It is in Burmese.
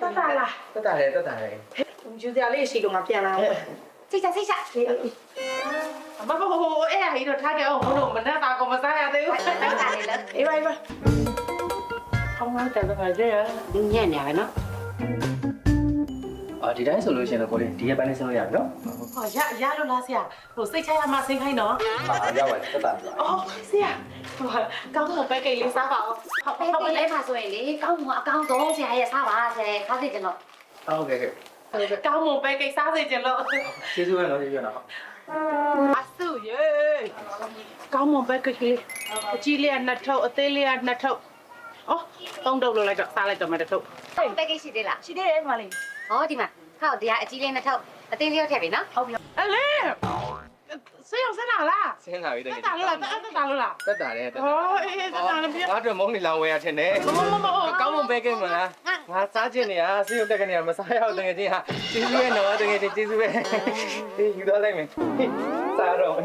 တက်တာလား တက်တာလေတက်တာလေ ယူစရာလေးရှိလို့ငါပြန်လာအောင်စိတ်ချစိတ်ချမမဟိုအဲ့အဟိတော့ထားကြအောင်ဘုလို့မနဲ့တာကောမစားရသေးဘူးတက်တာလေလားအေးပါအေးပါဟောင်းတယ်တော့ကြည့်ရညံ့နေရနော် ဒီတိုင်းဆိုလို့ရှိရင်တော့ကိုလေးဒီရက်ပိုင်းလေးဆင်းလို့ရတယ်နော် ဟောရလို့လားဆရာဟိုစိတ်ချရမှစိတ်ခိုင်းနော် ရပါတယ်တက်တာ အော်ဆရာဟိုကောင်းတော့ပဲကိတ်လေးစားပါအောင် ဟုတ်ပြီလဲပါဆိုရင်လေကောင်းမအကောင်းဆုံးဆရာရဲ့စားပါဆရာခါးစီကျွန်တော် ဟုတ်ကဲ့ကဲ ကောင်းမပဲကိတ်စားစေချင်လို့ ကျေးဇူးပဲနော်ကျေးဇူးနော် အဆူရေကောင်းမပဲကိတ်လေးအကြီးလေးကနှစ်ထုပ်အသေးလေးကနှစ်ထုပ်အော်သုံးထုပ်လို့လိုက်တော့စားလိုက်တော့မယ်တစ်ထုပ် ပဲကိတ်ရှိသေးလား ရှိသေးတယ်မလေး ဟောဒီမှာဟောတရားအကြီးလေးနှစ်ထုပ်အသေးလေးထည့်ပြီနော်ဟုတ်ပြီ အလေးဆေးရောက်စလာလား ဆင်းလာပြီတကယ် တက်တာလို့လားတက်တာလို့လား တက်တာလေတက် ဟောအေးတက်တာလည်းပြ ငါတို့မုန်းနေလောင်ဝဲရထင်တယ် မကောင်းမပဲကဲမလားငါစားခြင်းနေရစေရုပ်တက်ကနေမစားရအောင်တကယ်ချင်းဟာကျေးဇူးပဲနော်တကယ်ချင်းကျေးဇူးပဲဒီယူတော့လိုက်မယ်စားတော့